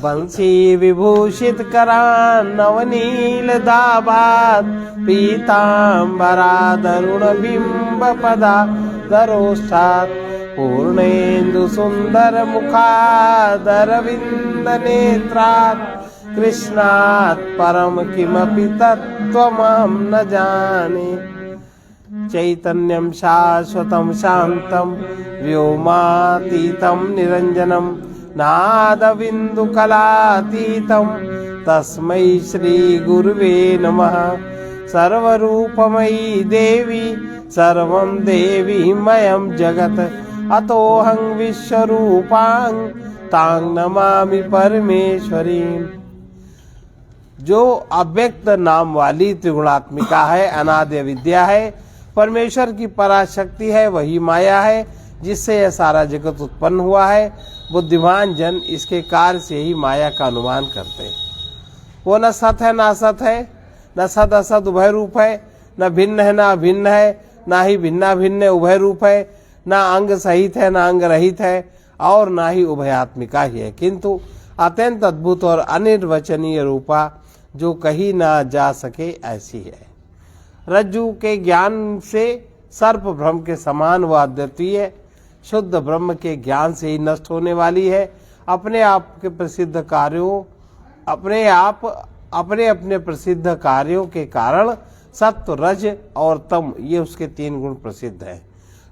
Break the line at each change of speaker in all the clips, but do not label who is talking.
बंसी विभूषित करान नवनील दाभात पीतांबरा दरुण बिंब पदा दरोष्ठात पूर्णेन्दु सुंदर मुखादरविंद नेत्रात् कृष्णात् परम किमपि तत्त्वमहं न जाने। चैतन्यं शाश्वतं शान्तं व्योमातीतं निरञ्जनं नादबिन्दुकलातीतं तस्मै श्रीगुरुवे नमः। सर्वरूपमयी देवी सर्वं देवीमयं जगत् अतोऽहं विश्वरूपां तां नमामि परमेश्वरीं। जो अव्यक्त नाम वाली त्रिगुणात्मिका है, अनादि विद्या है, परमेश्वर की पराशक्ति है, वही माया है जिससे यह सारा जगत उत्पन्न हुआ है। बुद्धिमान जन इसके कार्य से ही माया का अनुमान करते हैं। वो न सत है न असत है, न सद असत उभय रूप है, न भिन्न है न अभिन्न है, न ही भिन्ना भिन्न उभय रूप है, न अंग सहित है न अंग रहित है, और न ही उभयात्मिका ही है, किंतु अत्यंत अद्भुत और अनिर्वचनीय रूपा जो कही ना जा सके ऐसी है। रज्जु के ज्ञान से सर्प ब्रह्म के समान व अद्वितीय शुद्ध ब्रह्म के ज्ञान से ही नष्ट होने वाली है। अपने आप के प्रसिद्ध कार्यों अपने अपने प्रसिद्ध कार्यों के कारण सत्व रज और तम ये उसके तीन गुण प्रसिद्ध हैं।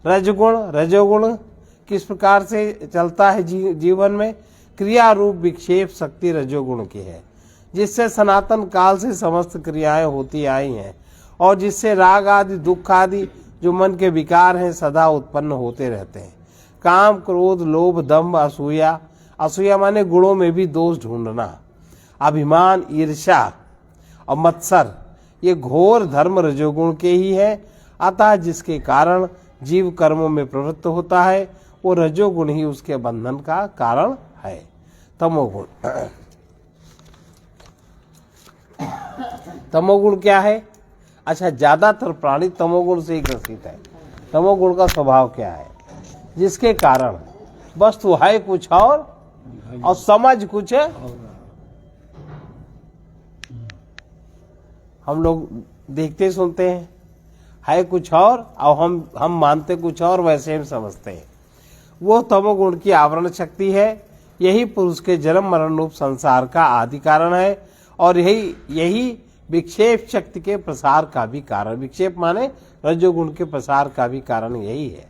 रजगुण रजोगुण किस प्रकार से चलता है जीवन में? क्रिया रूप विक्षेप शक्ति रजोगुण की है, जिससे सनातन काल से समस्त क्रियाएं होती आई हैं और जिससे राग आदि दुख आदि जो मन के विकार हैं सदा उत्पन्न होते रहते हैं। काम क्रोध लोभ दंभ असूया, असूया माने गुणों में भी दोष ढूंढना, अभिमान ईर्ष्या और मत्सर ये घोर धर्म रजोगुण के ही है। अतः जिसके कारण जीव कर्मों में प्रवृत्त होता है वो रजोगुण ही उसके बंधन का कारण है। तमोगुण, तमोगुण क्या है? अच्छा, ज्यादातर प्राणी तमोगुण से ही ग्रसित है। तमोगुण का स्वभाव क्या है? जिसके कारण वस्तु है कुछ और समझ कुछ है। हम लोग देखते सुनते हैं है कुछ और हम मानते कुछ और, वैसे हम समझते हैं। वो तमोगुण की आवरण शक्ति है। यही पुरुष के जन्म मरण रूप संसार का आदि कारण है और यही विक्षेप शक्ति के प्रसार का भी कारण, विक्षेप माने रजोगुण के प्रसार का भी कारण यही है।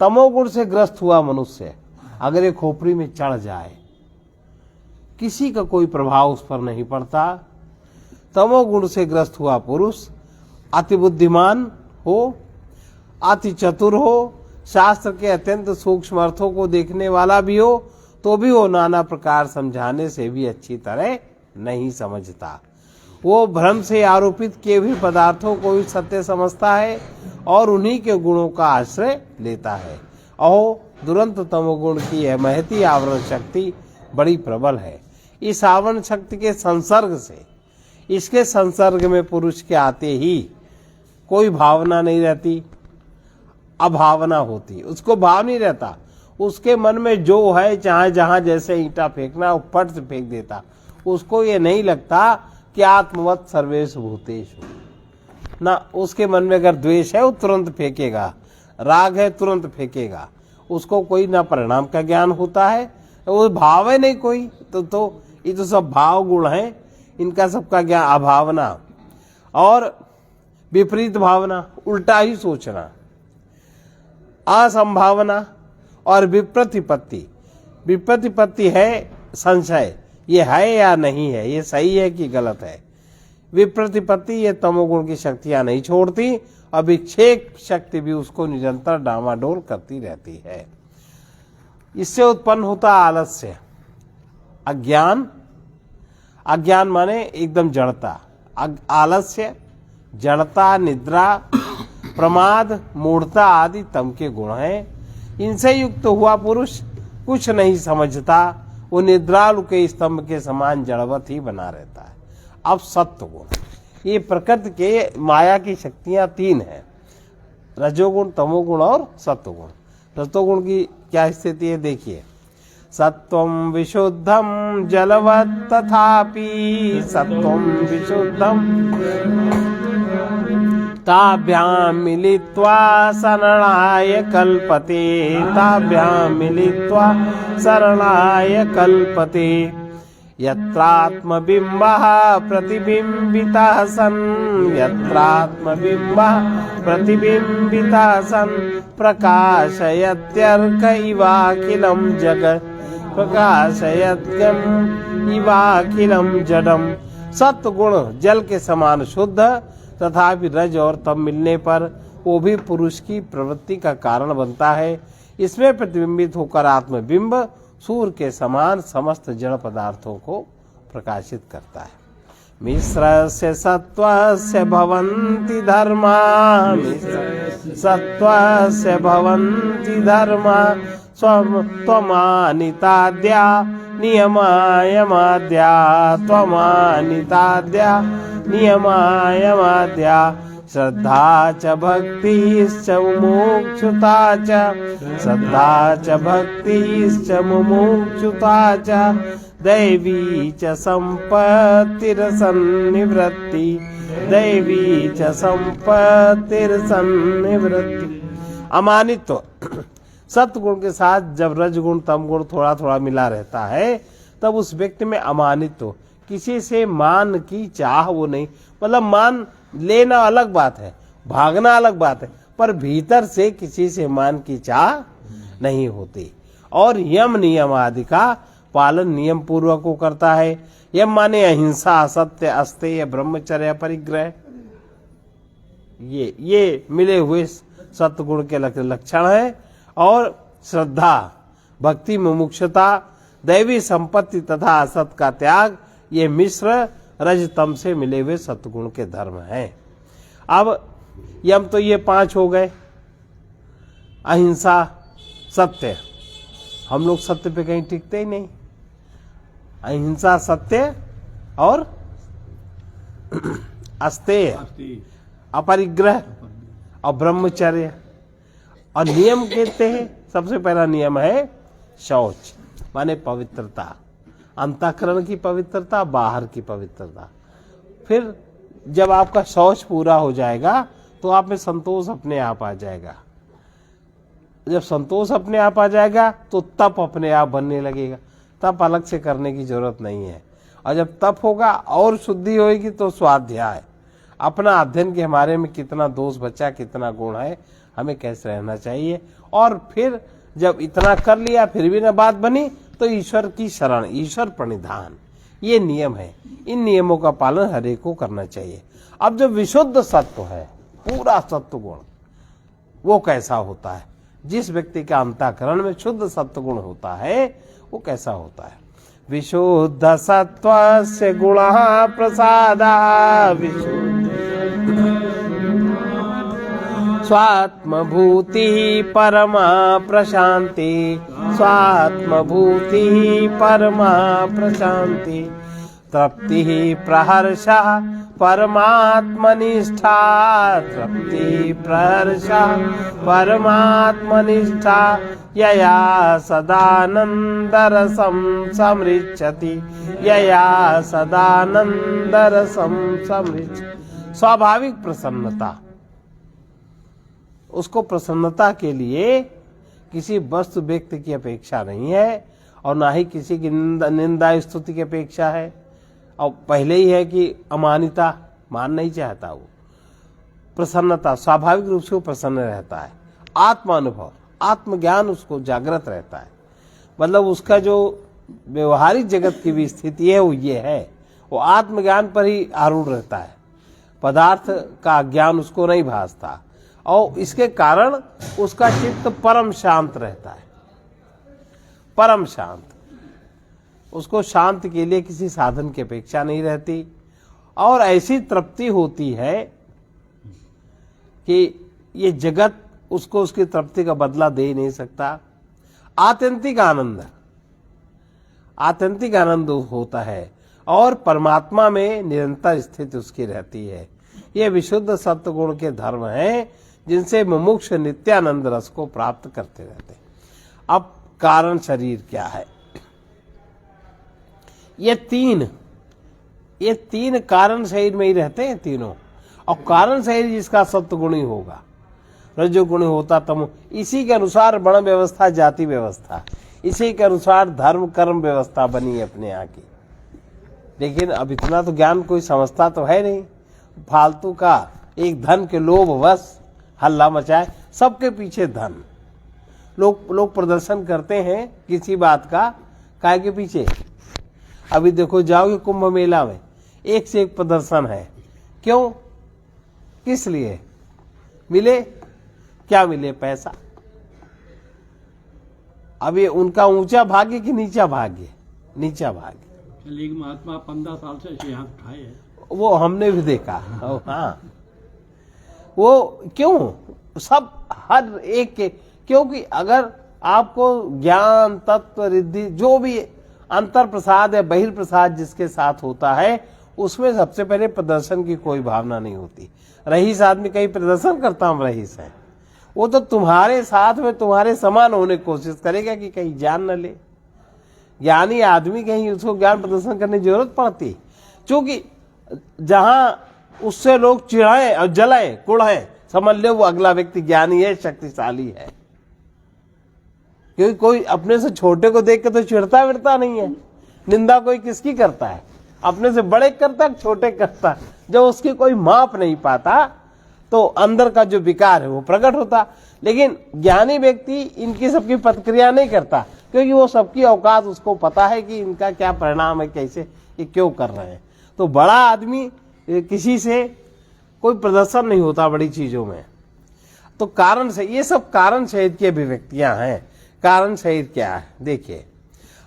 तमोगुण से ग्रस्त हुआ मनुष्य अगर ये खोपड़ी में चढ़ जाए, किसी का कोई प्रभाव उस पर नहीं पड़ता। तमोगुण से ग्रस्त हुआ पुरुष अति बुद्धिमान हो, अति चतुर हो, शास्त्र के अत्यंत सूक्ष्म अर्थों को देखने वाला भी हो, तो भी वो नाना प्रकार समझाने से भी अच्छी तरह नहीं समझता। वो भ्रम से आरोपित किए हुए पदार्थों को भी सत्य समझता है और उन्हीं के गुणों का आश्रय लेता है। अहो, दुरंत तमोगुण की यह महती आवरण शक्ति बड़ी प्रबल है। इस आवरण शक्ति के संसर्ग से, इसके संसर्ग में पुरुष के आते ही कोई भावना नहीं रहती, अभावना होती। उसको भाव नहीं रहता, उसके मन में जो है चाहे जहां जैसे ईंटा फेंकना वो फट से फेंक देता। उसको ये नहीं लगता कि आत्मवत सर्वेश भूतेषु ना। उसके मन में अगर द्वेष है वो तुरंत फेंकेगा, राग है तुरंत फेंकेगा। उसको कोई ना परिणाम का ज्ञान होता है, वो भाव है नहीं कोई। तो ये तो सब भाव गुण हैं, इनका सबका ज्ञान। अभावना और विपरीत भावना, उल्टा ही सोचना, असंभावना और विप्रतिपत्ति। विप्रतिपत्ति है संशय, ये है या नहीं है, ये सही है कि गलत है। विप्रतिपत्ति ये तमोगुण की शक्तियां नहीं छोड़ती और विक्षेप शक्ति भी उसको निरंतर डामाडोल करती रहती है। इससे उत्पन्न होता आलस्य, अज्ञान। अज्ञान माने एकदम जड़ता। आलस्य, जड़ता, निद्रा, प्रमाद, मूढ़ता आदि तम के गुण हैं। इनसे युक्त हुआ पुरुष कुछ नहीं समझता, वो निद्रालु के स्तंभ के समान जड़वत ही बना रहता है। अब सत्व गुण, ये प्रकृति के माया की शक्तियां तीन हैं, रजोगुण, तमोगुण और सत्वगुण। रजोगुण की क्या स्थिति है देखिए। सत्वं विशुद्धं जलवत् तथापि सत्वं विशुद्धं ताभ्यां मिलित्वा शरणाय कल्पते ताभ्यां मिलित्वा शरणाय कल्पते यत्रात्मबिम्बः प्रतिबिम्बितः सन् यत्रात्मबिम्बः प्रतिबिम्बितः सन् प्रकाशयत्यर्क इवाखिलं जगत् प्रकाशयत्यर्क इवाखिलं जडम्। सत्वगुण जल के समान शुद्ध तथापि रज और तम मिलने पर वो भी पुरुष की प्रवृत्ति का कारण बनता है। इसमें प्रतिबिंबित होकर आत्मबिंब सूर्य के समान समस्त जड़ पदार्थों को प्रकाशित करता है। मिश्रस्य सत्त्वस्य भवन्ति धर्मा सत्त्वस्य भवन्ति धर्मा त्वमानिताद्या नियमायमाद्या त्वमानिताद्या नियमायमाद्या श्रद्धा च भक्तिश्च मुमुक्षुता च श्रद्धा च भक्तिश्च मुमुक्षुता च दैवी च संपत्तिरसन्निवृत्ति दैवी च संपत्तिरसन्निवृत्ति। अमानित्व सत्गुण के साथ जब रजगुण तमगुण थोड़ा थोड़ा मिला रहता है तब उस व्यक्ति में अमानित्व, किसी से मान की चाह वो नहीं, मतलब मान लेना अलग बात है, भागना अलग बात है, पर भीतर से किसी से मान की चाह नहीं होती। और यम नियम आदि का पालन नियम पूर्वक को करता है। यम माने अहिंसा, सत्य, अस्तेय, ब्रह्मचर्य, परिग्रह, ये मिले हुए सत्गुण के लक्षण है। और श्रद्धा, भक्ति, मुमुक्षुता, दैवी संपत्ति तथा असत का त्याग, ये मिश्र रजतम से मिले हुए सत्गुण के धर्म हैं। अब यम तो ये 5 हो गए, अहिंसा, सत्य। हम लोग सत्य पे कहीं टिकते ही नहीं। अहिंसा, सत्य और अस्तेय, अपरिग्रह और ब्रह्मचर्य। और नियम कहते हैं, सबसे पहला नियम है शौच, माने पवित्रता, अंतःकरण की पवित्रता, बाहर की पवित्रता। फिर जब आपका शौच पूरा हो जाएगा तो आप में संतोष अपने आप आ जाएगा। जब संतोष अपने आप आ जाएगा तो तप अपने आप बनने लगेगा। तप अलग से करने की जरूरत नहीं है। और जब तप होगा और शुद्धि होगी तो स्वाध्याय, अपना अध्ययन के हमारे में कितना दोष बचा, कितना गुण है, हमें कैसे रहना चाहिए। और फिर जब इतना कर लिया फिर भी न बात बनी तो ईश्वर की शरण, ईश्वर प्रणिधान, ये नियम है। इन नियमों का पालन हर एक को करना चाहिए। अब जो विशुद्ध सत्व है, पूरा सत्व गुण, वो कैसा होता है? जिस व्यक्ति का अंतःकरण में शुद्ध सत्व गुण होता है वो कैसा होता है? विशुद्ध सत्वस्य गुणः प्रसादा स्वात्मभूति परमा प्रशांति स्वात्मभूति परमा प्रशांति तृप्ति प्रहर्ष परमात्मनिष्ठा तृप्ति प्रहर्ष परमात्मनिष्ठा यया सदानंदरसं समृच्छति यया सदानंदरसं समृच्छति। स्वाभाविक प्रसन्नता, उसको प्रसन्नता के लिए किसी वस्तु व्यक्ति की अपेक्षा नहीं है और ना ही किसी की निंदा स्तुति की अपेक्षा है। और पहले ही है कि अमानिता, मान नहीं चाहता वो। प्रसन्नता, स्वाभाविक रूप से वो प्रसन्न रहता है। आत्म अनुभव, आत्मज्ञान उसको जागृत रहता है। मतलब उसका जो व्यवहारिक जगत की भी स्थिति है वो ये है, वो आत्मज्ञान पर ही आरूढ़ रहता है। पदार्थ का ज्ञान उसको नहीं भासता और इसके कारण उसका चित्त परम शांत रहता है। परम शांत, उसको शांत के लिए किसी साधन की अपेक्षा नहीं रहती और ऐसी तृप्ति होती है कि ये जगत उसको उसकी तृप्ति का बदला दे नहीं सकता। आत्यंतिक आनंद, आत्यंतिक आनंद होता है और परमात्मा में निरंतर स्थिति उसकी रहती है। ये विशुद्ध सत्व गुण के धर्म हैं जिनसे मुमुक्ष नित्यानंद रस को प्राप्त करते रहते हैं। अब कारण शरीर क्या है? ये तीन कारण शरीर में ही रहते हैं तीनों। और कारण शरीर जिसका सत्वगुणी होगा, रजोगुणी होता तमो, इसी के अनुसार वर्ण व्यवस्था, जाति व्यवस्था, इसी के अनुसार धर्म कर्म व्यवस्था बनी है अपने यहाँ की। लेकिन अब इतना तो ज्ञान कोई समझता तो है नहीं, फालतू का एक धन के लोभ वश हल्ला मचाए, सबके पीछे धन। लोग प्रदर्शन करते हैं किसी बात का, काय के पीछे। अभी देखो जाओगे कुंभ मेला में, एक से एक प्रदर्शन है। क्यों? किस लिए? मिले क्या? मिले पैसा। अब ये उनका ऊंचा भाग्य कि नीचा भाग्य? नीचा भाग्य।
लेकिन महात्मा 15 साल से ऐसे हाथ उठाए हैं,
वो हमने भी देखा। हाँ, वो क्यों सब हर एक के, क्योंकि अगर आपको ज्ञान तत्व रिद्धि जो भी अंतर प्रसाद या बहिर्प्रसाद जिसके साथ होता है, उसमें सबसे पहले प्रदर्शन की कोई भावना नहीं होती। रईस आदमी कहीं प्रदर्शन करता, हम रईस है, वो तो तुम्हारे साथ में तुम्हारे समान होने की कोशिश करेगा कि कहीं जान न ले। ज्ञानी आदमी कहीं उसको ज्ञान प्रदर्शन करने की जरूरत पड़ती, क्योंकि जहां उससे लोग चिढ़ाएं और जलाएं कुढ़ाएं, समझ ले वो अगला व्यक्ति ज्ञानी है, शक्तिशाली है। क्योंकि कोई अपने से छोटे को देख के तो चिढ़ता विढ़ता नहीं है। निंदा कोई किसकी करता है? अपने से बड़े करता है, छोटे करता है। जब उसकी कोई माप नहीं पाता तो अंदर का जो विकार है वो प्रकट होता। लेकिन ज्ञानी व्यक्ति इनकी सबकी प्रतिक्रिया नहीं करता, क्योंकि वो सबकी औकात उसको पता है कि इनका क्या परिणाम है, कैसे ये क्यों कर रहे हैं। तो बड़ा आदमी किसी से कोई प्रदर्शन नहीं होता बड़ी चीजों में। तो कारण से ये सब कारण शहीद की अभिव्यक्तियां हैं। कारण शहीद क्या है? देखिए,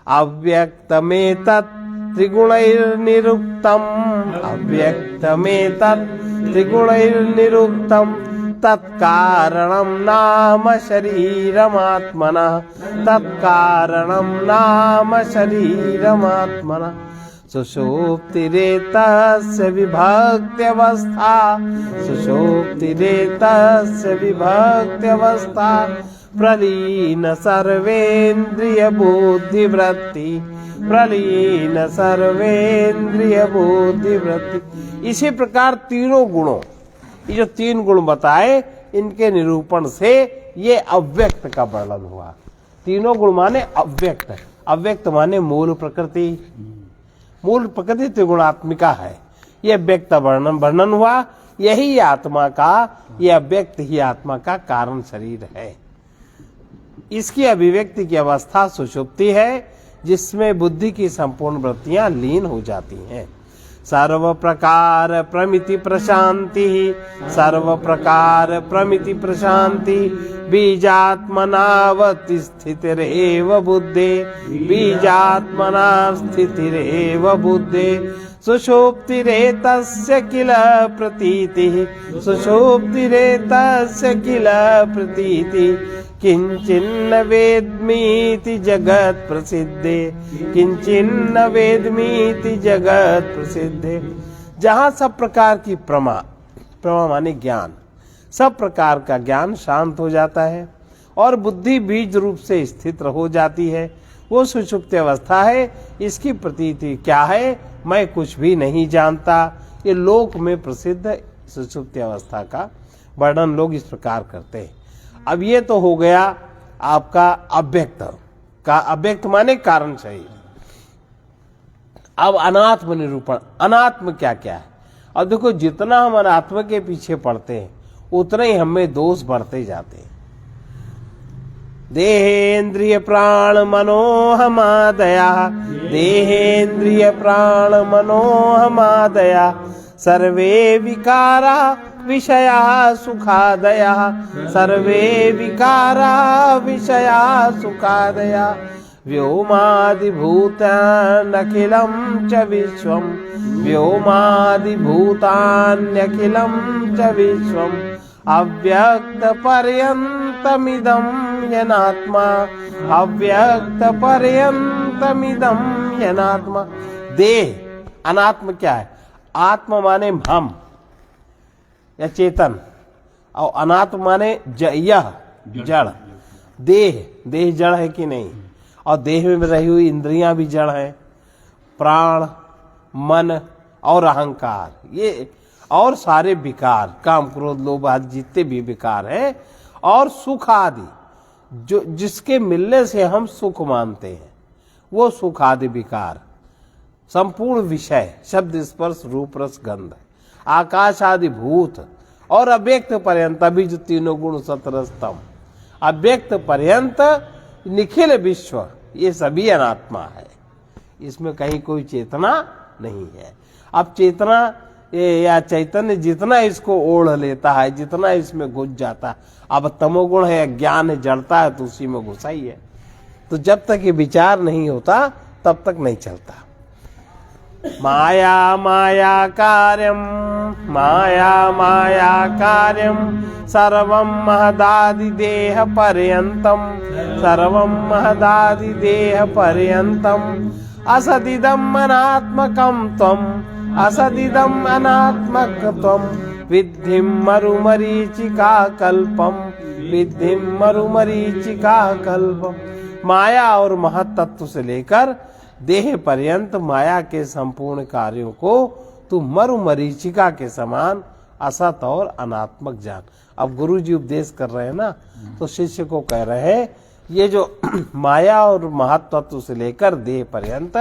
अव्यक्तमेतत् त्रिगुणैर्निरुक्तम्, अव्यक्तमेतत् त्रिगुणैर्निरुक्तम्, तत्कारणं नाम शरीरमात्मनः, तत्कारणं नाम शरीरमात्मनः। सुषुप्तिरेतस्य विभक्त्यवस्था, सुषुप्तिरेतस्य विभक्त्यवस्था, प्रलीन सर्वेन्द्रिय बुद्धिवृत्ति, प्रलीन सर्वेन्द्रिय बुद्धिवृत्ति। इसी प्रकार तीनों गुणों, ये जो तीन गुण बताए, इनके निरूपण से ये अव्यक्त का वर्णन हुआ। तीनों गुण माने अव्यक्त, अव्यक्त माने मूल प्रकृति। मूल प्रकृति त्रिगुणात्मिका है। ये व्यक्त वर्णन हुआ। यही आत्मा का, ये अव्यक्त ही आत्मा का कारण शरीर है। इसकी अभिव्यक्ति की अवस्था सुषुप्ति है, जिसमें बुद्धि की संपूर्ण वृत्तियां लीन हो जाती हैं। सर्व प्रकार प्रमिति प्रशांति, सर्व प्रकार प्रमिति प्रशांति, बीजात्मनावति स्थितिरेव बुद्धे, बीजात्मना स्थितिरेव बुद्धे। सुषुप्तिरेतस्य किल प्रतीतिः, सुषुप्तिरेतस्य किल प्रतीतिः, किंचिन्न वेद्मीति जगत प्रसिद्धे, किंचिन्न वेद्मीति जगत प्रसिद्धे। जहाँ सब प्रकार की प्रमा माने ज्ञान, सब प्रकार का ज्ञान शांत हो जाता है और बुद्धि बीज रूप से स्थित हो जाती है, वो सुषुप्ति अवस्था है। इसकी प्रतीति क्या है? मैं कुछ भी नहीं जानता। ये लोक में प्रसिद्ध सुषुप्ति अवस्था का वर्णन लोग इस प्रकार करते हैं। अब ये तो हो गया आपका अव्यक्त का, अव्यक्त माने कारण शरीर। अब अनात्म निरूपण, अनात्म क्या क्या है? अब देखो, जितना हम अनात्म के पीछे पड़ते हैं उतने ही हमें दोष बढ़ते जाते हैं। देहेन्द्रिय प्राण मनोहमादया, देहेन्द्रिय प्राण मनोहमादया, सर्वे विकारा विषया सुखादया, सर्वे विकारा विषया सुखादया। व्योमादिभूतान्यखिलं च विश्वं, व्योमादिभूतान्यखिलं च विश्वं, अव्यक्तपर्यन्तमिदं येनात्मा, अव्यक्तपर्यन्तमिदं येनात्मा। देह अनात्म क्या है? आत्मा माने हम या चेतन, और अनात्म माने यह जड़। देह जड़ है कि नहीं? और देह में रही हुई इंद्रियां भी जड़ हैं। प्राण, मन और अहंकार, ये और सारे विकार, काम क्रोध लोभ आदि जितने भी विकार हैं, और सुख आदि जो जिसके मिलने से हम सुख मानते हैं, वो सुख आदि विकार, संपूर्ण विषय शब्द स्पर्श रूप रस गंध, आकाश आदि भूत और अव्यक्त पर्यंत, अभी जो तीनों गुण सतरस्तम, अव्यक्त पर्यंत निखिल विश्व, ये सभी अनात्मा है। इसमें कहीं कोई चेतना नहीं है। अब चेतना या चैतन्य जितना इसको ओढ़ लेता है, जितना इसमें घुस जाता है, अब तमोगुण है, ज्ञान है, जड़ता है, तो उसी में घुसा ही है। तो जब तक ये विचार नहीं होता तब तक नहीं चलता। माया माया कार्यम, माया माया कार्यम, सर्वं महदादि देह पर्यंतम, सर्वं महदादि देह पर्यंतम, असदिदम अनात्मकम त्वम, असदिदम अनात्मक त्वम, विद्धिं मरुमरीचिका कल्पम, विद्धिं मरुमरीचिका कल्पम। माया और महत्तत्व से लेकर देह पर्यंत माया के संपूर्ण कार्यों को तू मरुमरीचिका के समान असत और अनात्मक जान। अब गुरु जी उपदेश कर रहे हैं ना, तो शिष्य को कह रहे हैं ये जो माया और महत्तत्व से लेकर देह पर्यंत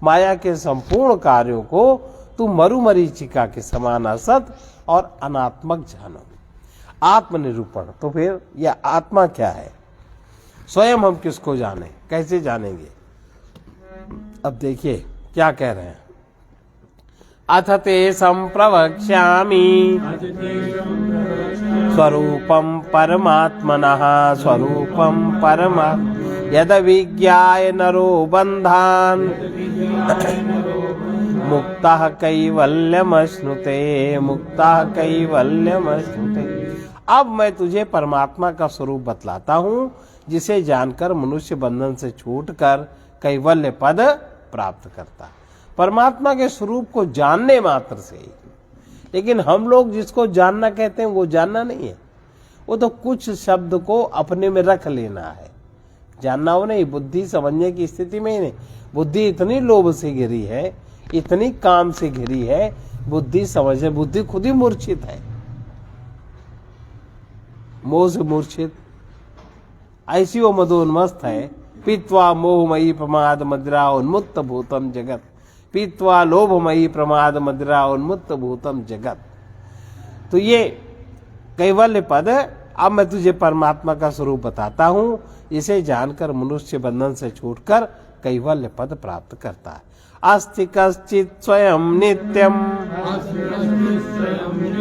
माया के संपूर्ण कार्यों को तू मरुमरीचिका के समान असत और अनात्मक जानो। आत्मनिरूपण, तो फिर यह आत्मा क्या है, स्वयं हम किसको जाने, कैसे जानेंगे। अब देखिए क्या कह रहे हैं, अथ ते संप्रवक्ष्यामि स्वरूपं परमात्मनः, स्वरूपं परमा यद विज्ञाय नरो बन्धान् मुक्तः कैवल्यमश्नुते, मुक्तः कैवल्यमश्नुते। अब मैं तुझे परमात्मा का स्वरूप बतलाता हूँ, जिसे जानकर मनुष्य बंधन से छूटकर कैवल्य पद प्राप्त करता। परमात्मा के स्वरूप को जानने मात्र से ही, लेकिन हम लोग जिसको जानना कहते हैं वो जानना नहीं है, वो तो कुछ शब्द को अपने में रख लेना है। जानना हो नहीं, बुद्धि समझने की स्थिति में ही नहीं। बुद्धि इतनी लोभ से घिरी है, इतनी काम से घिरी है, बुद्धि समझे, बुद्धि खुद ही मूर्छित है, मोह से मूर्छित, ऐसी वो मदोन्मस्त है। पीत्वा मोहमयी प्रमाद मदिरा उन्मुक्त भूतम जगत, पीत्वा लोभमयी प्रमाद मदिरा उन्मुक्त भूतम जगत। तो ये कैवल्य पद, अब मैं तुझे परमात्मा का स्वरूप बताता हूँ, इसे जानकर मनुष्य बंधन से छूटकर कैवल्य पद प्राप्त करता है। अस्ति कश्चित् स्वयं नित्यम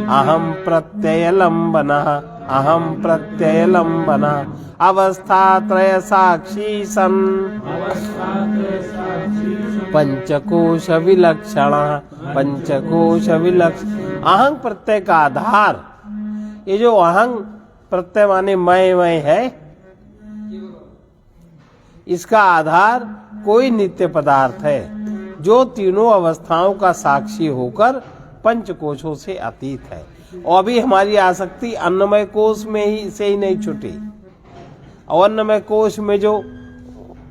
अहम प्रत्ययलंबनः, अहम प्रत्ययलंबनः, अवस्थात्रय साक्षी सन् पंचकोश विलक्षण, पंचकोश विलक्षण। अहं प्रत्यय का आधार, ये जो अहं प्रत्यय माने मैं है, इसका आधार कोई नित्य पदार्थ है जो तीनों अवस्थाओं का साक्षी होकर पंचकोशों से अतीत है। और अभी हमारी आसक्ति अन्नमय कोश में ही से ही नहीं छूटी, और अन्नमय कोश में जो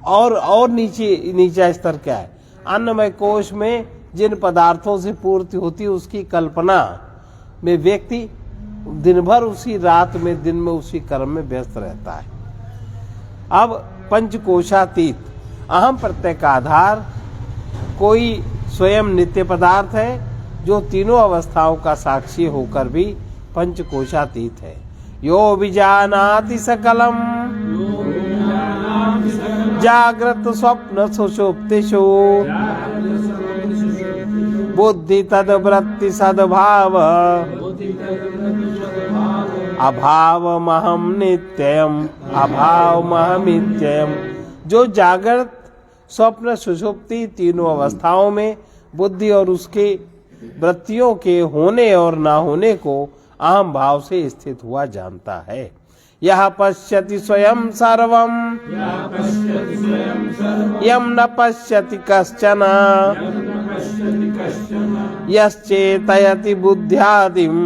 और नीचे स्तर क्या है, अन्नमय कोश में जिन पदार्थों से पूर्ति होती है उसकी कल्पना में व्यक्ति दिन भर उसी रात में दिन में उसी कर्म में व्यस्त रहता है। अब पंचकोशातीत अहम प्रत्यय का आधार कोई स्वयं नित्य पदार्थ है जो तीनों अवस्थाओं का साक्षी होकर भी पंचकोशातीत है। यो विजानाति सकलम जागृत स्वप्न सुषुप्तिषु बुद्धि तद्वृत्ति सद्भाव अभावमहं नित्यम, अभावमहमित्ययम्। जो जागृत स्वप्न सुषुप्ति तीनों अवस्थाओं में बुद्धि और उसके वृत्तियों के होने और ना होने को अहम भाव से स्थित हुआ जानता है। यह पश्यति स्वयं सर्वं यम न पश्यति कश्चन, यश्चेतयति बुद्ध्यादिं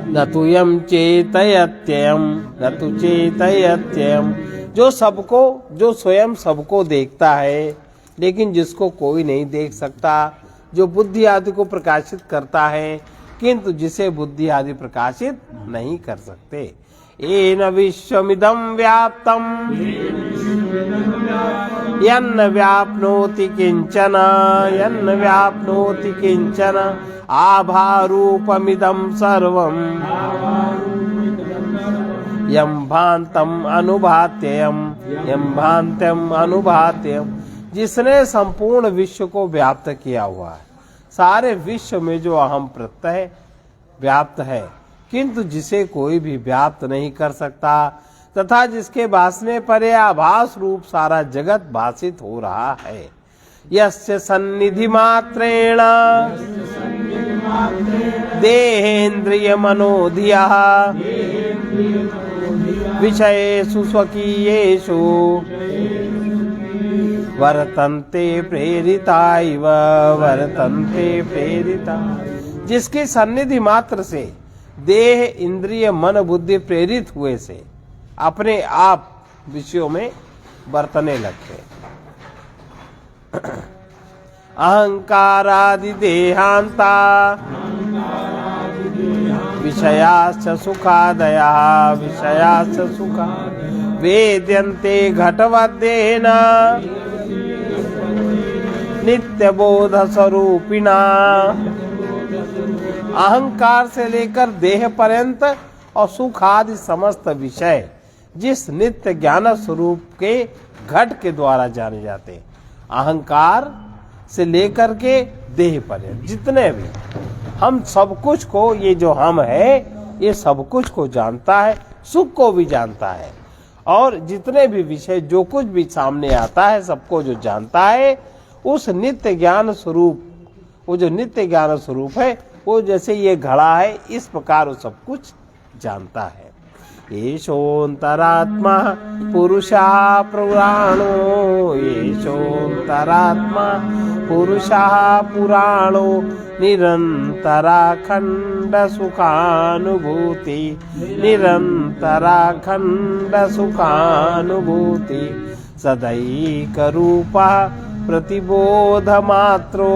न तु यम चेतयत्ययम्, न तु चेतयत्ययम्। जो स्वयं सबको देखता है, लेकिन जिसको कोई नहीं देख सकता, जो बुद्धि आदि को प्रकाशित करता है, किंतु जिसे बुद्धि आदि प्रकाशित नहीं कर सकते। येन विश्वमिदं व्याप्तम् यन्न व्याप्नोति किंचन यन्न व्याप्नोति किंचन आभारूपमिदं सर्वम् यं भान्तम् अनुभात्ययम् यं भान्त्यम् अनुभात्ययम्। जिसने संपूर्ण विश्व को व्याप्त किया हुआ है, सारे विश्व में जो अहम प्रत्यय व्याप्त है, किंतु जिसे कोई भी व्याप्त नहीं कर सकता, तथा जिसके भासने पर यह आभास रूप सारा जगत भासित हो रहा है। यस्य सन्निधि मात्रेण देहेन्द्रिय मनोधियः विषयेषु स्वकीयेषु वर्तन्ते प्रेरिता इव वर्तन्ते प्रेरिता। जिसकी सन्निधि मात्र से देह इंद्रिय मन बुद्धि प्रेरित हुए से अपने आप विषयों में बरतने लगते। अहंकारादि देहांता विषयाश्च सुखादया विषयाश्च सुखा वेद्यन्ते घटवद्देन नित्यबोध स्वरूपिणा। अहंकार से लेकर देह पर्यंत और सुख आदि समस्त विषय जिस नित्य ज्ञान स्वरूप के घट के द्वारा जाने जाते। अहंकार से लेकर के देह पर्यंत जितने भी हम सब कुछ को, ये जो हम है ये सब कुछ को जानता है, सुख को भी जानता है, और जितने भी विषय जो कुछ भी सामने आता है सबको जो जानता है, उस नित्य ज्ञान स्वरूप, वो जो नित्य ज्ञान स्वरूप है वो जैसे ये घड़ा है इस प्रकार वो सब कुछ जानता है। येषोऽन्तरात्मा पुरुषः पुराणो येषोऽन्तरात्मा पुरुषः पुराणो निरन्तराखण्ड सुखानुभूति निरन्तराखण्ड सुखानुभूति सदैकरूपः प्रतिबोधमात्रो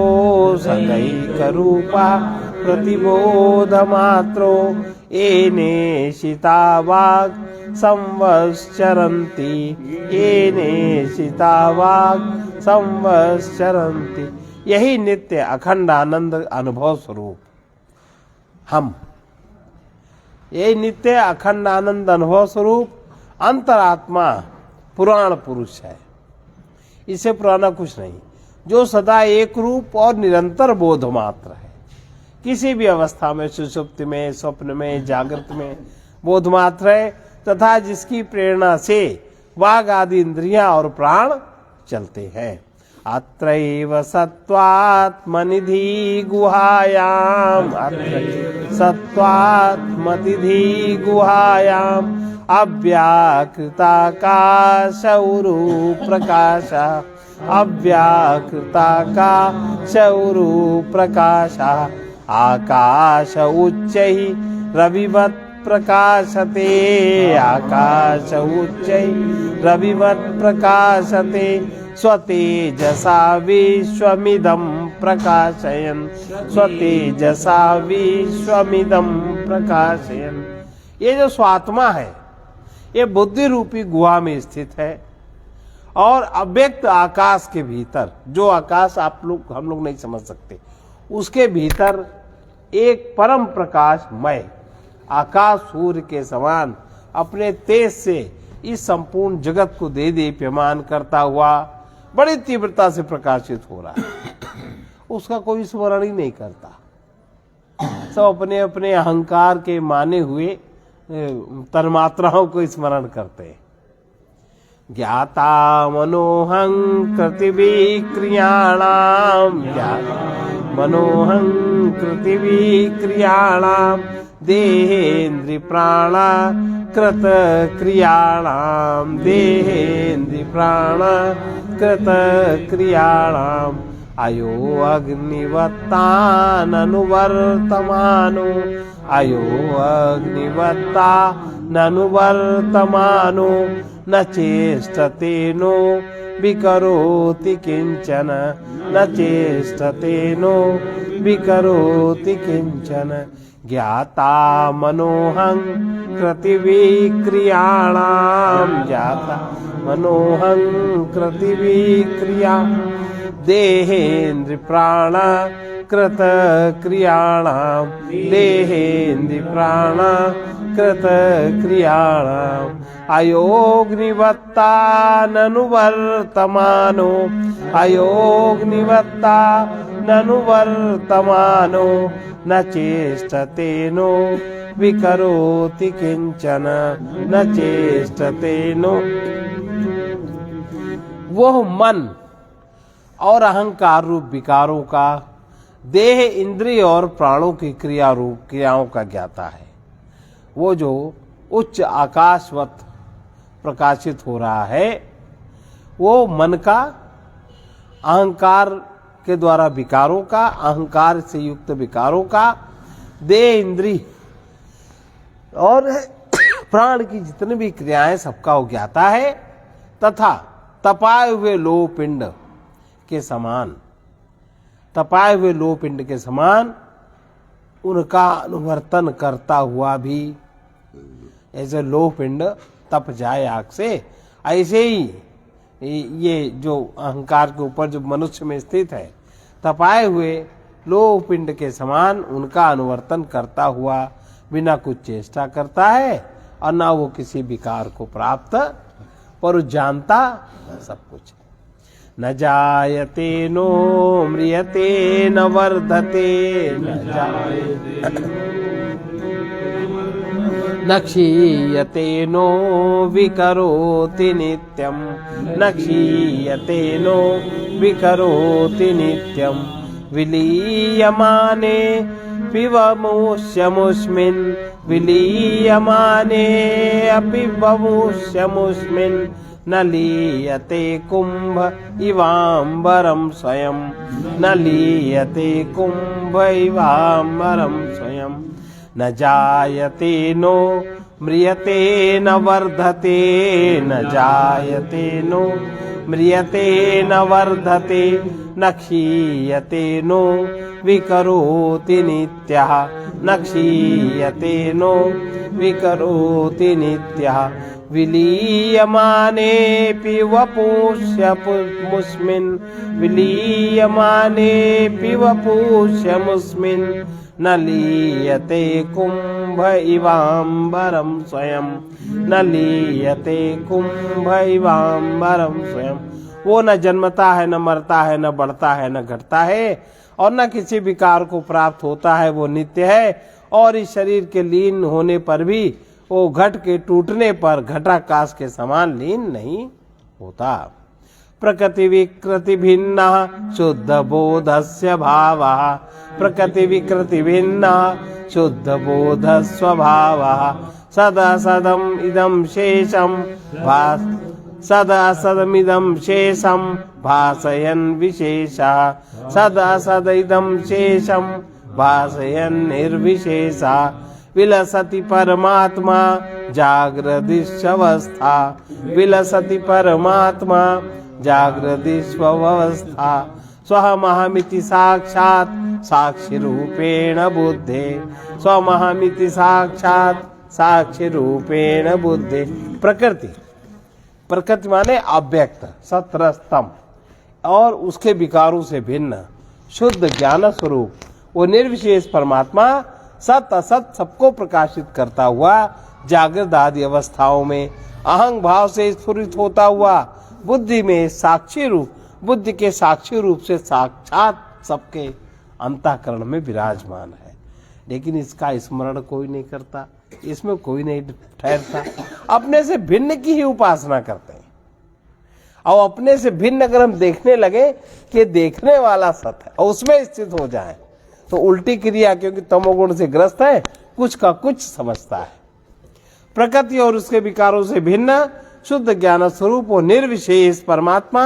सदैकरूपः प्रतिबोधमात्रो येनेशिता वाक् संवत्सरन्ति येनेशिता वाक् संवत्सरन्ति। यही नित्य अखंड आनंद अनुभव स्वरूप हम, यही नित्य अखंड आनंद अनुभव स्वरूप अंतरात्मा पुराण पुरुष है। इससे पुराना कुछ नहीं, जो सदा एक रूप और निरंतर बोध मात्र है। किसी भी अवस्था में, सुषुप्ति में, स्वप्न में, जागृत में बोध मात्र है, तथा जिसकी प्रेरणा से वाग आदि इंद्रियां और प्राण चलते हैं। अत्रैव सत्त्वात्मनिधि गुहायाम सत्त्वात्मनिधि गुहायाम अव्याकृताकाशौरु प्रकाश अव्याकृताकाशौरु प्रकाश आकाश उच्चैः रविवत् प्रकाशते आकाश उच्चैः रविवत् प्रकाशते स्वतेजसा विश्वमिदं प्रकाशयन् स्वतेजसा विश्वमिदं प्रकाशयन्। ये जो स्वात्मा है ये बुद्धि रूपी गुहा में स्थित है, और अव्यक्त आकाश के भीतर, जो आकाश आप लोग हम लोग नहीं समझ सकते, उसके भीतर एक परम प्रकाशमय आकाश सूर्य के समान अपने तेज से इस संपूर्ण जगत को दे दीप्यमान करता हुआ बड़ी तीव्रता से प्रकाशित हो रहा है। उसका कोई स्मरण ही नहीं करता, सब अपने अपने अहंकार के माने हुए तन्मात्राओं को स्मरण करते हैं। ज्ञाता मनोहं कृतिविक्रियाणां मनोहं कृतिविक्रियाणां देहेन्द्रि प्राणा कृत क्रियाणां देहेन्द्रि प्राणा कृत क्रियाणां अयो अग्निवत्ताननुवर्तमानो अयो अग्निवत्ताननुवर्तमानो न चेष्टते नो विकरोति किंचन न चेष्टतेनो विकरोति किंचन ज्ञाता मनोहं कृतिविक्रियाणां ज्ञाता मनोहं कृतिविक्रिया देहेन्द्र प्राण कृत क्रियाणां देहेन्द्र प्राण कृत क्रियाणां अयोग्निवत्ता ननु वर्तमानो अयोग्निवत्ता ननु वर्तमानो न चेष्टतेनो विकरोति किंचन न चेष्टतेनो। वह मन और अहंकार रूप विकारों का देह इंद्रिय और प्राणों की क्रिया रूप क्रियाओं का ज्ञाता है। वो जो उच्च आकाशवत प्रकाशित हो रहा है वो मन का अहंकार के द्वारा विकारों का अहंकार से युक्त विकारों का देह इंद्रिय और प्राण की जितनी भी क्रियाएं सबका वो ज्ञाता है तथा तपाए हुए लोह पिंड के समान तपाए हुए लोह पिंड के समान उनका अनुवर्तन करता हुआ भी ऐसे लोह पिंड तप जाए आग से ऐसे ही ये जो अहंकार के ऊपर जो मनुष्य में स्थित है तपाए हुए लोह पिंड के समान उनका अनुवर्तन करता हुआ बिना कुछ चेष्टा करता है और ना वो किसी विकार को प्राप्त पर जानता सब कुछ। न जायते नो म्रियते न वर्धते न क्षीयते नो विकरोति नित्यं न क्षीयते नो विकरोति नित्यं विलीयमाने पिबमुष्यमुष्मिन् विलीयमाने अपि बमुष्यमुष्मिन् न लीयते कुंभ इवांबरं स्वयं न लीयते कुंभ इवांबरं स्वयं न जायते नो म्रियते न वर्धते न जायते नो म्रियते न वर्धते न क्षीयते नो विकरोति नित्यः न क्षीयते नो विकरोति नित्यः विलीयमानेऽपि वपुष्यमुष्मिन् विलीयमानेऽपि वपुष्यमुष्मिन् न लीयते कुंभ इवांबरं स्वयं न लीयते कुंभ इवांबरं स्वयं। वो न जन्मता है न मरता है न बढ़ता है न घटता है और न किसी विकार को प्राप्त होता है। वो नित्य है और इस शरीर के लीन होने पर भी वो घट के टूटने पर घटाकाश के समान लीन नहीं होता। प्रकृति विकृति भिन्ना शुद्ध बोधस्य भावः प्रकृति विकृति भिन्ना शुद्ध बोध स्वभावः सदा सदम इदं शेषम सदा सदमिदं शेषम भासयन् विशेषः सदा सदिदं शेषम भासयन् निर्विशेषः विलसति परमात्मा जागृदिष्वस्था विलसति परमात्मा जागृदिष्वस्था स्वहमहमिति साक्षात् साक्षी रूपेण बुद्धे स्वमहमिति साक्षात् साक्षी रूपेण बुद्धे। प्रकृति प्रकृति माने अव्यक्त सत्रस्तम और उसके विकारों से भिन्न शुद्ध ज्ञान स्वरूप वो निर्विशेष परमात्मा सत असत सबको प्रकाशित करता हुआ जागृत आदि अवस्थाओं में अहंग भाव से स्फुरित होता हुआ बुद्धि में साक्षी रूप बुद्धि के साक्षी रूप से साक्षात सबके अंतःकरण में विराजमान है। लेकिन इसका स्मरण कोई नहीं करता, इसमें कोई नहीं ठहरता, अपने से भिन्न की ही उपासना करते हैं। और अपने से भिन्न अगर हम देखने लगे कि देखने वाला सत है और उसमें स्थित हो जाए तो उल्टी क्रिया, क्योंकि तमोगुण से ग्रस्त है, कुछ का कुछ समझता है। प्रकृति और उसके विकारों से भिन्न शुद्ध ज्ञान स्वरूप और निर्विशेष परमात्मा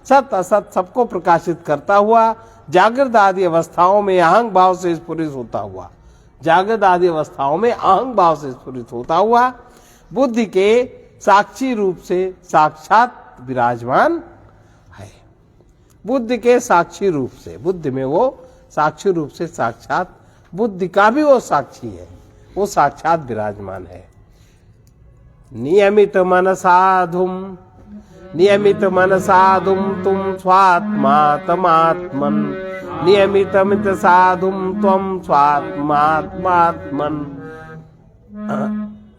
सत असत सबको प्रकाशित करता हुआ जागृत आदि अवस्थाओं में अहंग भाव से स्फुरित होता हुआ जागृत आदि अवस्थाओं में अहंग भाव से स्फुरित होता हुआ बुद्धि के साक्षी रूप से साक्षात विराजमान है। बुद्धि के साक्षी रूप से, बुद्धि में वो साक्षी रूप से साक्षात, बुद्धि का भी वो साक्षी है, वो साक्षात विराजमान है। नियमित मन साधुम तुम स्वात्मात्मन, नियमित मित साधुम त्वं स्वात्मात्मन,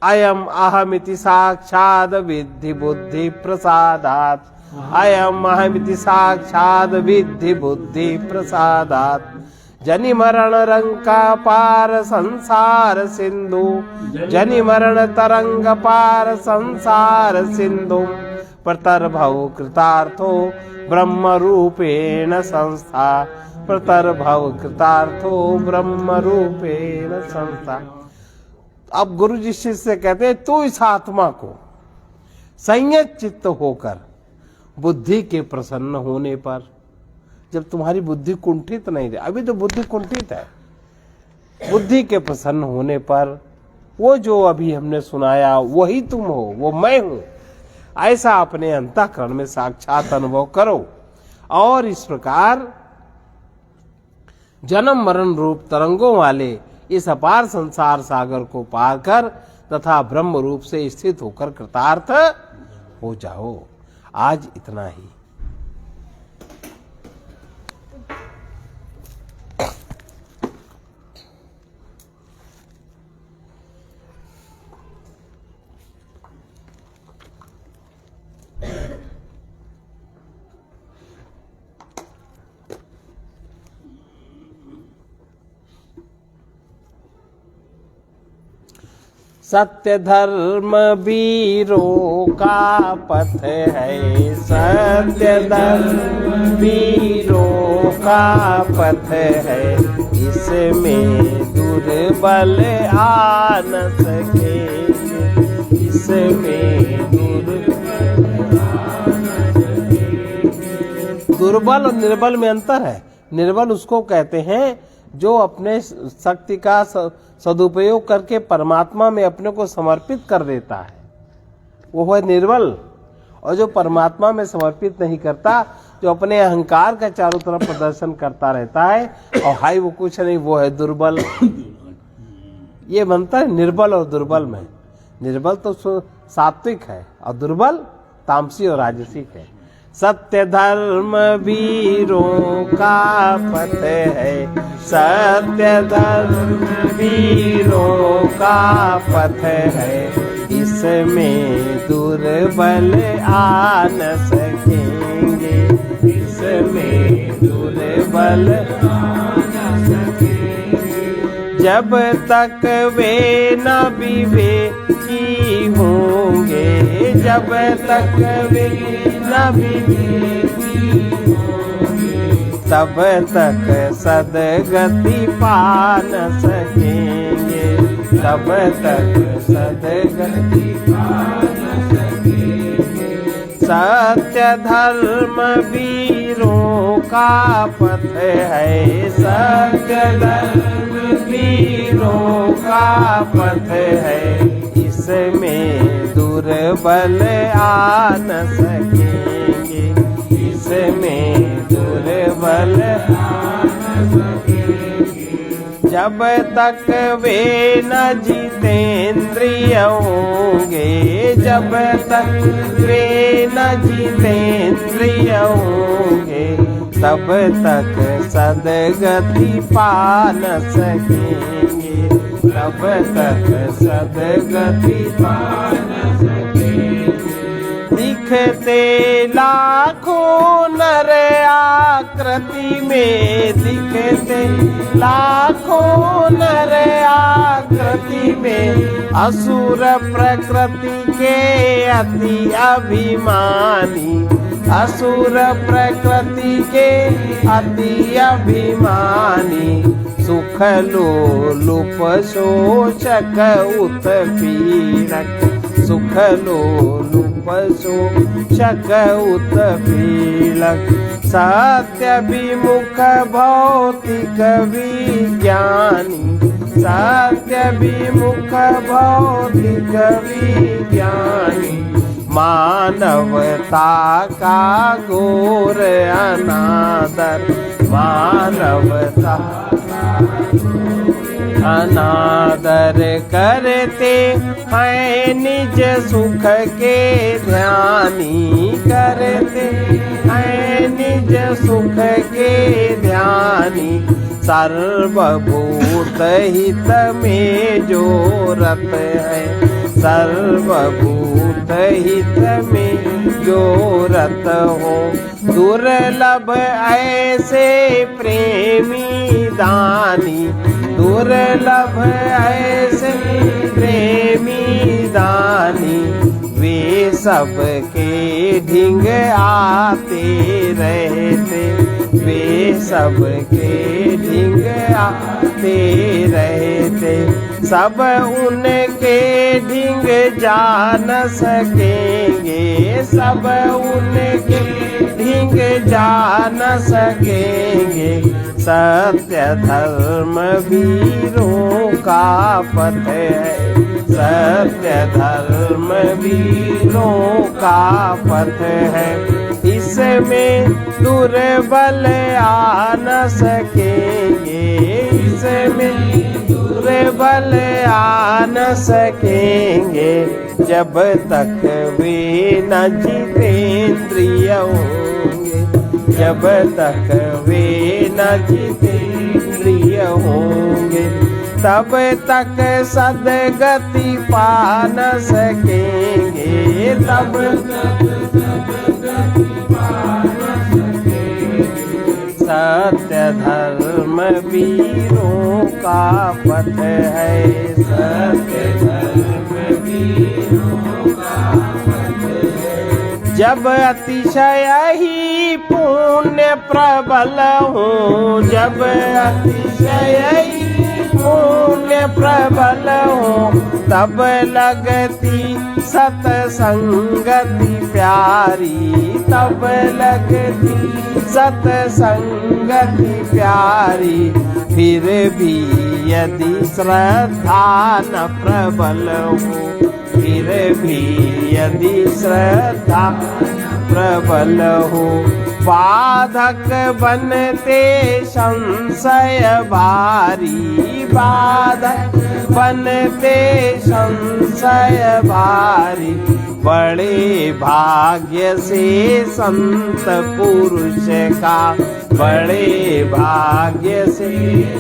अयम अहमिति साक्षाद विद्धि बुद्धि प्रसादात्, अयम अहमिति साक्षाद विद्धि बुद्धि प्रसादात्। जनि मरण रंका पार संसार सिंधु, जनि मरण तरंग पार संसार सिंधु, प्रतर्भव कृतार्थो ब्रह्म रूपेण संस्था, प्रतर्भव कृतार्थो ब्रह्म रूपेण संस्था। अब गुरु जी शिष्य से कहते हैं, तू इस आत्मा को संयत चित्त होकर बुद्धि के प्रसन्न होने पर, जब तुम्हारी बुद्धि कुंठित नहीं रही, अभी तो बुद्धि कुंठित है, बुद्धि के प्रसन्न होने पर वो जो अभी हमने सुनाया वही तुम हो, वो मैं हूं, ऐसा अपने अंतःकरण में साक्षात अनुभव करो। और इस प्रकार जन्म मरण रूप तरंगों वाले इस अपार संसार सागर को पार कर तथा ब्रह्म रूप से स्थित होकर कृतार्थ हो जाओ। आज इतना ही। सत्य धर्म वीरों का पथ है, सत्य धर्म वीरों का पथ है, इसमें दुर्बल आ न सके, इसमें दुर्बल और निर्बल में अंतर है। निर्बल उसको कहते हैं जो अपने शक्ति का सदुपयोग करके परमात्मा में अपने को समर्पित कर देता है, वो है निर्बल। और जो परमात्मा में समर्पित नहीं करता, जो अपने अहंकार का चारों तरफ प्रदर्शन करता रहता है और हाय वो कुछ नहीं, वो है दुर्बल। ये बनता है निर्बल और दुर्बल में। निर्बल तो सात्विक है और दुर्बल तामसी और राजसिक है। सत्य धर्म वीरों का पथ है, सत्य धर्म वीरों का पथ है, इसमें दुर्बल आ न सकेंगे, इसमें दुर्बल आ न सकेंगे। जब तक वे न विवेकी होंगे, जब तक वे न विवेकी होंगे, तब तक सदगति पा न सकेंगे, तब तक सदगति पा न सकेंगे। सत्य धर्म वीरों का पथ है, सत्य धर्म वीरों का पथ है, इसमें दुर्बल आ न सकेंगे, इसमें दुर्बल आ न सकेंगे। जब तक वे न जितेंद्रिय होंगे, जब तक वे न जितेंद्रिय होंगे, तब तक सदगति पा न सकेंगे, तब तक सदगति पा न सकेंगे। दिखते लाखों नर आकृति में, दिखते लाखों नर आकृति में, असुर प्रकृति के अति अभिमानी, असुर प्रकृति के अति अभिमानी, सुख लोलुप शोचक उत्पीड़क, सुख लोलुप शोचक उत्पीड़क। सत्य विमुख भौतिक विज्ञानी, सत्य विमुख भौतिक विज्ञानी, मानवता का घोर अनादर, मानवता अनादर करते हैं निज सुख के ध्यानी, करते हैं निज सुख के ध्यानी। सर्वभूत हित में जो रत है, सर्वभूत हित में जो रत हो। दुर्लभ ऐसे प्रेमी दानी, दुर्लभ ऐसे प्रेमी दानी। वे सबके ढिंग आते रहते, वे सबके ढिंग आते रहते। सब उनके ढिंग जान सकेंगे, सब उनके ढिंग जान सकेंगे। सत्य धर्म वीरों का पथ है, सत्य धर्म वीरों का पथ है। इसमें दुर्बल आ न सकेंगे, इसमें दुर्बल आ न सकेंगे। जब तक वे न जितेंद्रिय होंगे, जब तक वे न जितेंद्रिय होंगे, तब तक सद्गति पा न सकेंगे, तब सत्य धर्म वीरों का पथ है, सत्य धर्म वीरों का पथ है। जब अतिशय ही पुण्य प्रबल हो, जब अतिशय ही पुण्य प्रबल हो, तब लगती सतसंगति प्यारी, तब लगती सतसंगति प्यारी। फिर भी यदि श्रद्धा न प्रबल हो, फिर भी यदि श्रद्धा प्रबल हो, बाधक बनते संशय भारी, बाधक बनते संशय भारी। बड़े भाग्य से संत पुरुष का, बड़े भाग्य से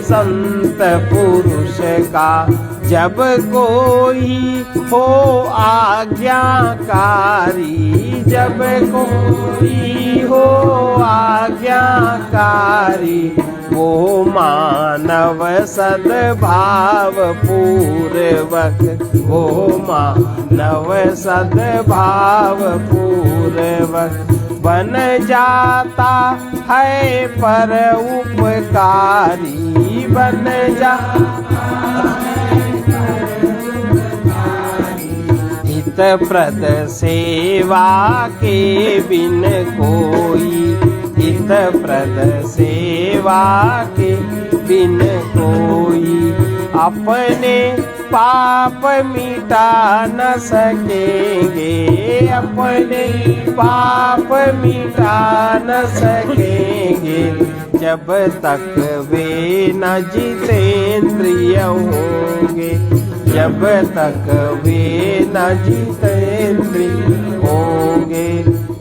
संत पुरुष का। जब कोई हो आज्ञाकारी, जब कोई हो आज्ञाकारी, वो मानव सद्भाव पूर्वक, वो मानव सद्भाव पूर्वक बन जाता है पर उपकारी, बन जाता है हितप्रद सेवा के बिन कोई, हितप्रद सेवा के बिन कोई। अपने पाप मिटा न सकेंगे, अपने पाप मिटा न सकेंगे। जब तक वे न जितेंद्रिय होंगे, जब तक वे न जितेंद्रिय होंगे,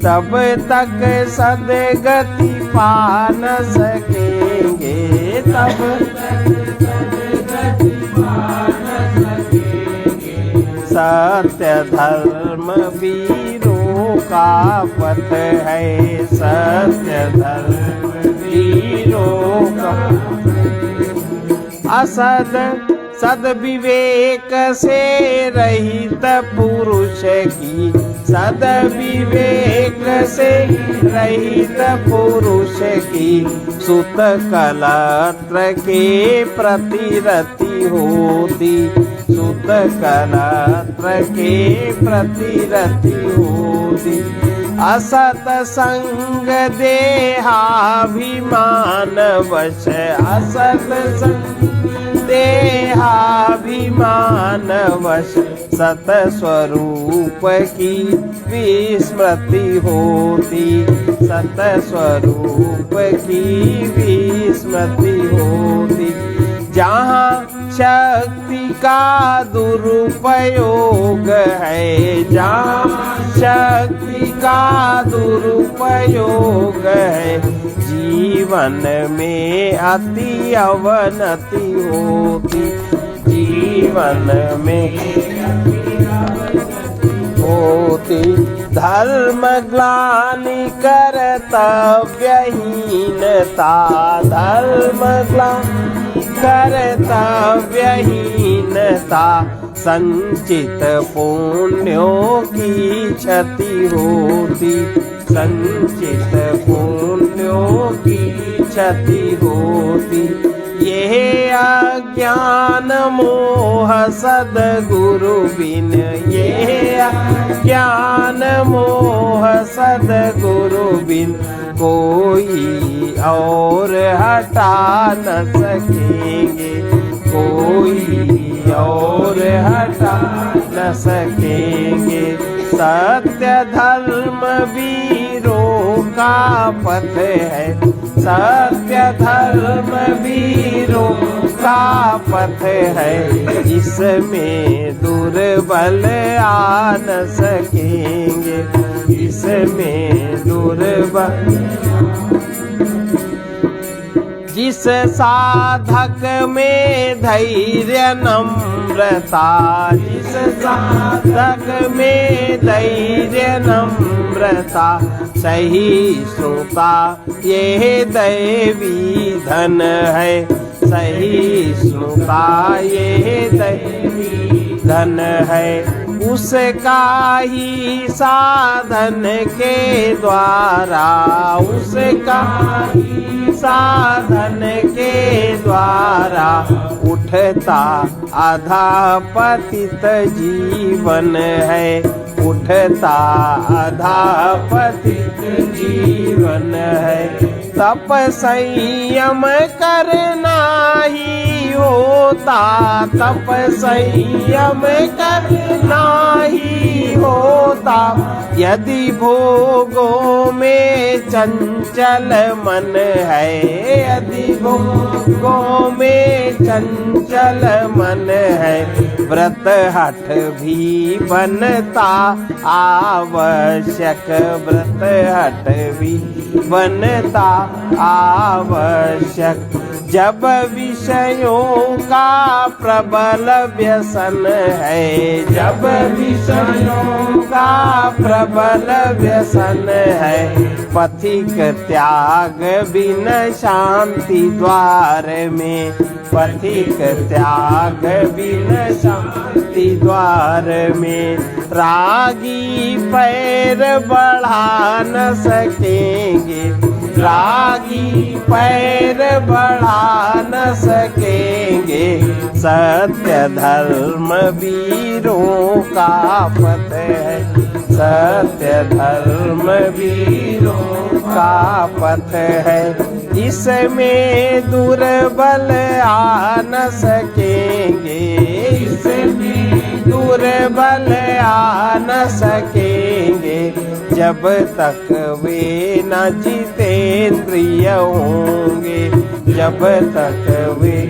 तब तक सद्गति पा न सकेंगे, तब तक सद्गति पा न सकेंगे। सत्य धर्म वीरों का पथ है, सत्य धर्म वीरों का। असद सद विवेक से रहित पुरुष की, सद विवेक से रहित पुरुष की। सुत कलत्र के प्रति रति होती, सुत कलत्र के प्रति रति होती। असत संग देहाभिमान वश, असत संग देहाभिमान वश सत स्वरूप की विस्मृति होती, सत स्वरूप की विस्मृति होती। जहाँ शक्ति का दुरुपयोग है, जहाँ शक्ति का दुरुपयोग है, जीवन में अति अवनति होती, जीवन में होती। धर्म ग्लानि कर्तव्यहीनता, धर्म ग्लानि कर्तव्यहीनता, संचित पुण्यों की क्षति होती, संचित पुण्यों की क्षति होती। यह अज्ञान मोह सद्गुरु बिन, यह अज्ञान मोह सद्गुरु बिन कोई और हटा न सकेंगे, कोई और हटा न सकेंगे। सत्य धर्म वीरों का पथ है, सत्य धर्म वीरों का पथ है, इसमें दुर्बल आ न सकेंगे, इसमें दुर्बल। जिस साधक में धैर्य नम्रता, जिस साधक में धैर्य नम्रता, सहिष्णुता यह दैवी धन है, सहिष्णुता यह दैवी धन है। उसका ही साधन के द्वारा, उसका ही साधन के द्वारा उठता अधःपतित जीवन है, उठता अधःपतित जीवन है। तप संयम करना ही होता, तप संयम करना ही होता। यदि भोगों में चंचल मन है, यदि भोगों में चंचल मन है, व्रत हठ भी बनता आवश्यक, व्रत हठ भी बनता आवश्यक। जब विषयों का प्रबल व्यसन है, जब विषयों का प्रबल व्यसन है, पथिक त्याग बिन शांति द्वार में, पथिक त्याग बिन शांति द्वार में। रागी पैर बढ़ा न सकेंगे, रागी पैर बढ़ा न सकेंगे। सत्य धर्म वीरों का पथ है, सत्य धर्म वीरों का पथ है। इसमें दुर्बल आ न सकेंगे, इसमें दुर्बल आ न सकेंगे। जब तक वे न जितेंद्रिय होंगे, जब तक वे,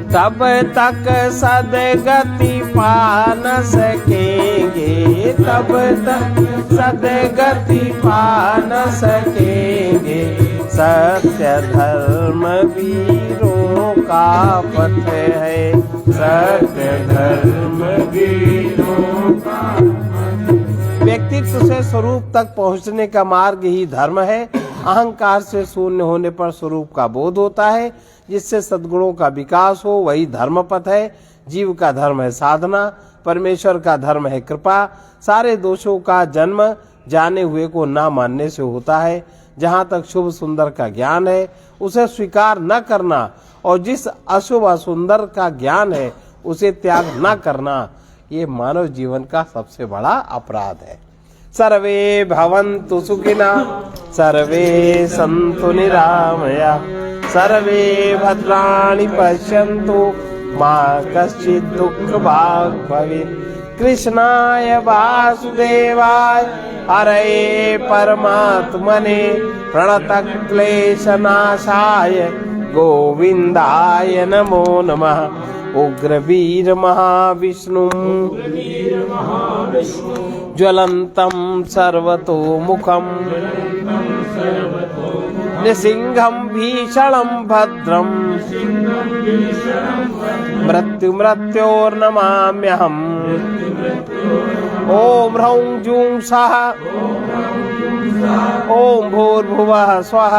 तब तक सदगति पा न सकेंगे, तब तक सदगति पा न सकेंगे। सत्य धर्म वीरों का पथ है, सत्य धर्म वीरों का। व्यक्तित्व से स्वरूप तक पहुंचने का मार्ग ही धर्म है। अहंकार से शून्य होने पर स्वरूप का बोध होता है, जिससे सद्गुणों का विकास हो, वही धर्म पथ है। जीव का धर्म है साधना, परमेश्वर का धर्म है कृपा। सारे दोषों का जन्म जाने हुए को ना मानने से होता है। जहाँ तक शुभ सुंदर का ज्ञान है उसे स्वीकार न करना, और जिस अशुभ असुंदर का ज्ञान है उसे त्याग न करना, ये मानव जीवन का सबसे बड़ा अपराध है। सर्वे भवन्तु सुखिनः, सर्वे सन्तु निरामया, सर्वे भद्राणि पश्यन्तु मा कश्चित् दुःखभाग् भवेत्। कृष्णाय वासुदेवाय हरये परमात्मने प्रणतक्लेशनाशाय गोविन्दाय नमो नमः। उग्रवीर महाविष्णु ज्वलन्तं सर्वतोमुखं नृसिंहं भीषणं भद्रं मृत्योर्नमाम्यहम्। ॐ ह्रौं जूं सः ॐ भूर्भुवः स्वः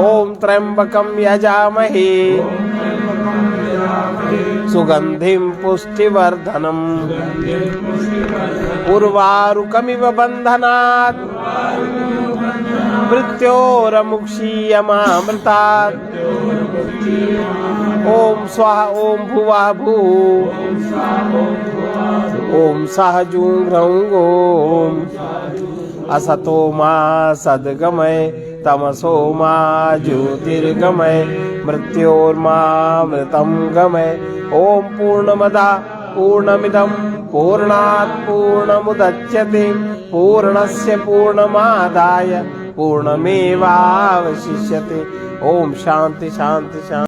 ॐ त्र्यंबकं यजामहे सुगंधिं पुष्टिवर्धनम्। उर्वारुकमिव बन्धनात् मृत्योरमुक्षीयमामृतात्। ॐ स्वाहा ॐ भुवः भूः ॐ सः जूं ह्रौं गों। असतो मा सद्गमय तमसो मा ज्योतिर्गमय मृत्योर्मामृतं गमय। ॐ पूर्णमदः पूर्णमिदं पूर्णात् पूर्णमुदच्यते पूर्णस्य पूर्णमादाय पूर्णमेवावशिष्यते। ॐ शान्ति शान्ति शान्ति।